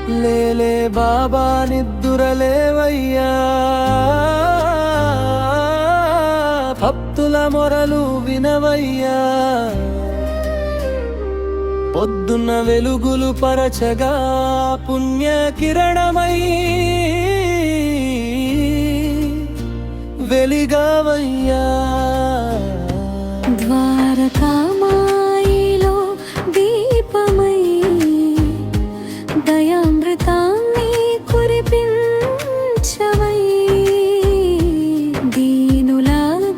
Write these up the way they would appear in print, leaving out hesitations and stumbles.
లేలే బాబా నిద్దురలేవయ్యా, భక్తుల మొరలు వినవయ్యా. పొద్దున్న వెలుగులు పరచగా పుణ్య కిరణమై వెలిగావయ్యా. ద్వారకామాయిలో దీపమై దయామృతాన్ని కురిపించవై, దీనుల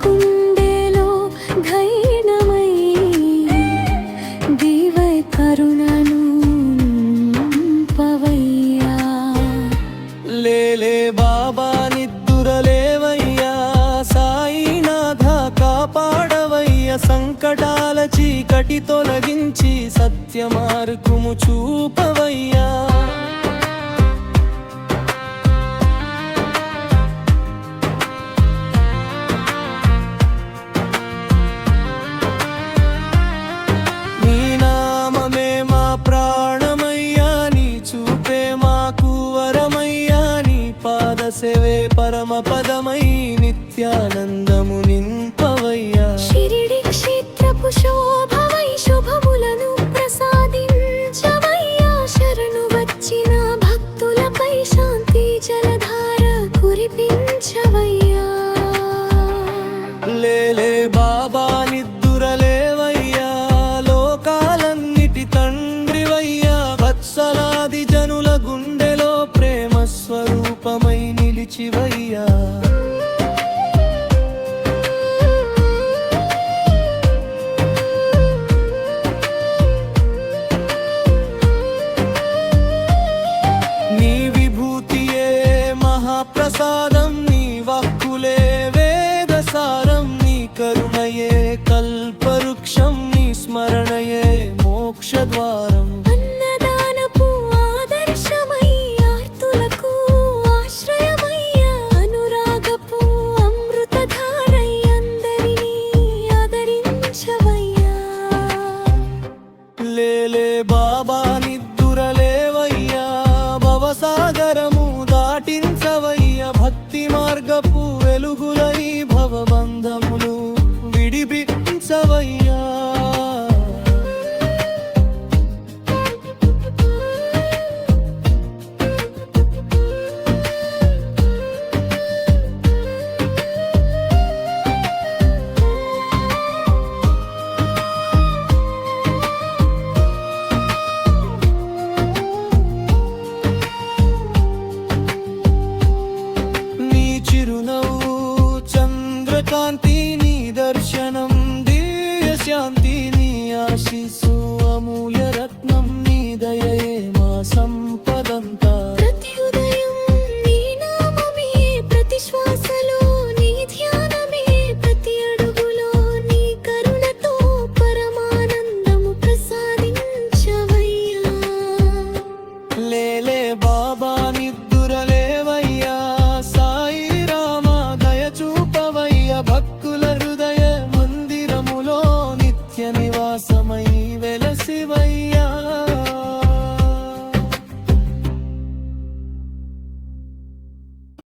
గుండెలో ఘైనమై దివై కరుణను పవయ్యా. లేలే బాబా నిద్దురలేవయ్యా, సాయినాథ కాపాడవయ్య. సంకటాల చీకటి తొలగించి సత్య మార్గము చూపవయ్యా. నీ నామమే మా ప్రాణమయ్యా, నీ చూపే మాకు వరమయ్యా. నీ పాద సేవే పరమ పదమై నిత్యానందము నింపవయ్యా. షిరిడి క్షేత్రపు శోభవై శుభములను ప్రసాదించవయ్యా. శరణు వచ్చిన భక్తులపై శాంతి జలధార కురిపించవయ్యా. లేలే బాబా నిద్దురలేవయ్యా, లోకాలన్నిటి తండ్రివయ్యా. వత్సలాది జనుల గుండెలో ప్రేమ స్వరూపమై నిలిచివయ్యా. నీ విభూతియే మహాప్రసాదం, నీ వాక్కులే వేదసారం. నీ కరుణయే కల్పవృక్షం, నీ స్మరణయే మోక్షద్వారం. అన్నదానపు ఆదర్శమై ఆర్తులకు ఆశ్రయమయ్యా. అనురాగపు అమృతధారై అందరినీ ఆదరించవయ్యా. లేలే బాబా నిద్దురలేవయ్యా, భవసాగరము దాటించవయ్య. భక్తి మార్గపు వెలుగులై భవబంధములు విడిపించవయ్యా. నీ చిరునవ్వు చంద్రకాంతి, నీ దర్శనం దివ్య శాంతి. నీ ఆశీస్సు అమూల్య రత్నం, నీ దయయే మా